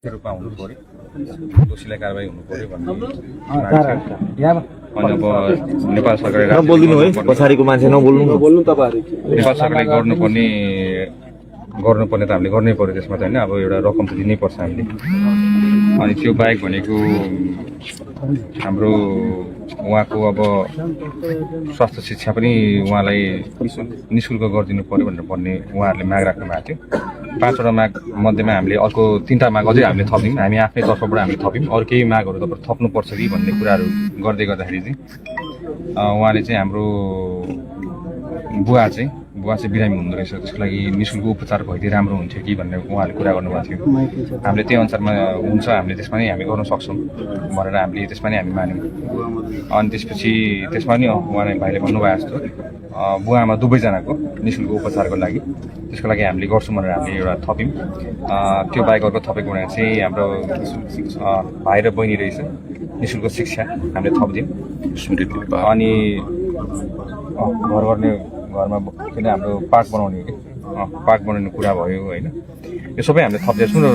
रूपमा हुनु पर्यो, दोषीलाई कारबाही हुनु पर्यो भन्ने अनि अब नेपाल सरकारले बोलिदिनु है पछाडिको मान्छे नबोल्नु नेपाल सरकारले गर्नुपर्ने त हामीले गर्नै पर्यो त्यसमा त होइन। अब एउटा रकम त दिनै पर्छ हामीले। अनि त्यो बाहेक भनेको हाम्रो उहाँको अब स्वास्थ्य शिक्षा पनि उहाँलाई निःशुल्क गरिदिनु पर्यो भनेर भन्ने उहाँहरूले माग राख्नु भएको थियो। 5वटा माग मध्येमा हामीले अर्को 3टा माग अझै हामीले थप्यौँ, हामी आफ्नै तर्फबाट हामीले थप्यौँ। अरू केही मागहरू तपाईँ थप्नुपर्छ कि भन्ने कुराहरू गर्दै गर्दाखेरि चाहिँ उहाँले चाहिँ हाम्रो बुवा चाहिँ बिरामी हुँदो रहेछ, त्यसको लागि निःशुल्क उपचार भइदिए राम्रो हुन्थ्यो कि भन्ने उहाँले कुरा गर्नुभएको थियो। हामीले त्यही अनुसारमा हुन्छ, हामीले त्यसमा नै हामी गर्न सक्छौँ भनेर हामीले त्यसमा नै हामी मान्यौँ। अनि त्यसपछि त्यसमा नि उहाँले भाइले भन्नुभयो जस्तो बुवा आमा दुवैजनाको निःशुल्क उपचारको लागि त्यसको लागि हामीले गर्छौँ भनेर हामीले एउटा थप्यौँ। त्यो बाहेक अर्को थपेको भनेर चाहिँ हाम्रो भाइ र बहिनी रहेछ निःशुल्क शिक्षा हामीले थपिदियौँ। अनि घर गर्ने घरमा किन हाम्रो पार्क बनाउने कि पार्क बनाउने कुरा भयो होइन। यो सबै हामीले थप्दैछौँ र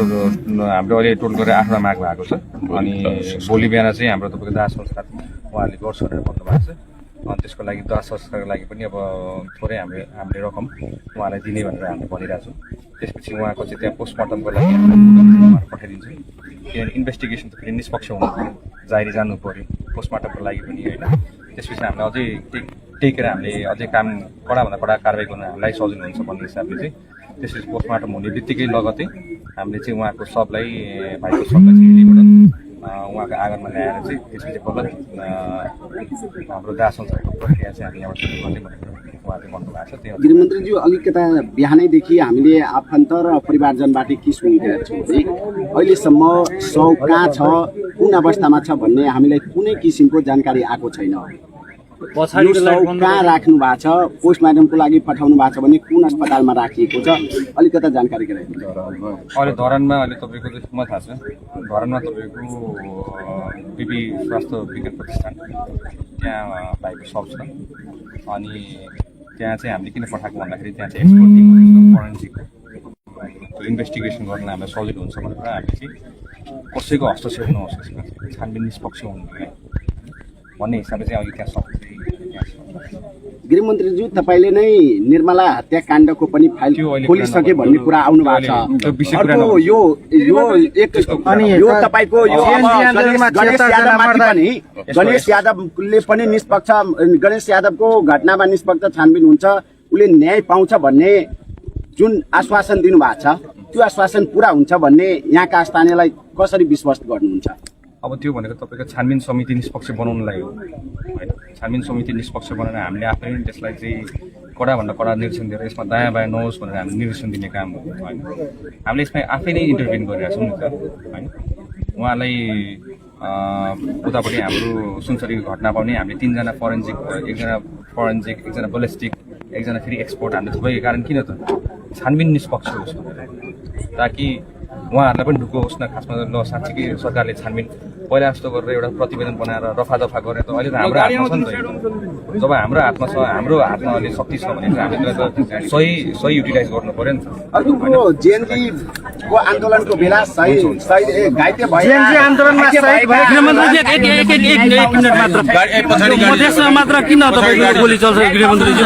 हाम्रो अहिले टोटल गरेर 8वटा माग भएको छ। अनि भोलि बिहान चाहिँ हाम्रो तपाईँको दाह संस्कार उहाँहरूले गर्छ भनेर भन्नुभएको छ। अनि त्यसको लागि दाह संस्कारको लागि पनि अब थोरै हामीले रकम उहाँलाई दिने भनेर हामीले भनिरहेको छौँ। त्यसपछि उहाँको चाहिँ त्यहाँ पोस्टमार्टमको लागि हामीले पठाइदिन्छौँ, किनभने इन्भेस्टिगेसन त फेरि निष्पक्ष हुनु पऱ्यो, जारी जानु पऱ्यो पोस्टमार्टमको लागि पनि होइन। त्यसपछि हामीले अझै टेकेर हामीले अझै काम कडाभन्दा कडा कारवाही गर्न हामीलाई सजिलो हुन्छ भन्ने हिसाबले चाहिँ त्यसपछि पोस्टमार्टम हुने बित्तिकै लगतै हामीले चाहिँ उहाँको सबलाई भाइको सबलाई चाहिँ यहीँबाट उहाँको आँगनमा ल्याएर चाहिँ त्यसपछि बल्ल हाम्रो दाह संस्कारको प्रक्रिया चाहिँ हामी यहाँबाट सुरु गर्ने भनेर उहाँले भन्नुभएको छ। त्यही गृहमन्त्रीज्यू अलिकता बिहानैदेखि हामीले आफन्त र परिवारजनबाट के सुनिरहेको छौँ भने अहिलेसम्म शव कहाँ छ, कुन अवस्थामा छ भन्ने हामीलाई कुनै किसिमको जानकारी आएको छैन। यो शव कहाँ राख्नु भएको छ, पोस्टमार्टमको लागि पठाउनु भएको छ भने कुन अस्पतालमा राखिएको छ, अलिकता जानकारी गराइदिनु। अहिले धरानमा अहिले तपाईँको जसमा थाहा छ, धरानमा तपाईँको बिबी स्वास्थ्य विज्ञान प्रतिष्ठान त्यहाँ भाइको सब छ। अनि त्यहाँ चाहिँ हामीले किन पठाएको भन्दाखेरि त्यहाँ चाहिँ एक्सपर्ट टिम फोरेन्सिक त्यो इन्भेस्टिगेसन गर्न हामीलाई सजिलो हुन्छ भनेर हामीले चाहिँ कसैको हस्तक्षेप नहोस्, त्यसमा छानबिन निष्पक्ष हुनु भन्ने हिसाबले चाहिँ अघि त्यहाँ सक्छ। गृहमन्त्रीज्यू तपाईँले नै निर्मला हत्याकाण्डको पनि फाइल खोलिसके भन्ने कुरा आउनु भएको छ। अर्को यो तपाईँको गणेश यादवले पनि निष्पक्ष, गणेश यादवको घटनामा निष्पक्ष छानबिन हुन्छ, उसले न्याय पाउँछ भन्ने जुन आश्वासन दिनुभएको छ त्यो आश्वासन पुरा हुन्छ भन्ने यहाँका स्थानीयलाई कसरी विश्वास गर्नुहुन्छ? अब त्यो भनेको तपाईँको छानबिन समिति निष्पक्ष बनाउनलाई हो होइन। छानबिन समिति निष्पक्ष बनाएर हामीले आफै त्यसलाई चाहिँ कडाभन्दा कडा निर्देशन दिएर यसमा दायाँ बायाँ नहोस् भनेर हामीले निर्देशन दिने काम हो होइन। हामीले यसमा आफै नै इन्टरभेन गरिरहेको छौँ नि त होइन। उहाँलाई उतापट्टि हाम्रो सुनसरीको घटना पाउने हामीले 3जना फोरेन्सिक, एकजना बलिस्टिक, एकजना फेरि एक्सपर्ट हामीले थुप्रै कारण किन त छानबिन निष्पक्ष होस् भनेर, ताकि उहाँहरूलाई पनि ढुक्क होस् न। खासमा ल साँच्चीकै सरकारले छानबिन पहिला जस्तो गरेर एउटा प्रतिवेदन बनाएर रफादफा गर्ने त अहिले त हाम्रो हातमा छ नि त। जब हाम्रो हातमा छ, हाम्रो हातमा अहिले शक्ति छ भने हामीले त्यसलाई त सही युटिलाइज गर्नु पर्यो नि त। अर्को जेएनजीको आन्दोलनको बेला घाइते मात्र किन तपाईँको गोली चल्छ गृहमन्त्रीज्यू?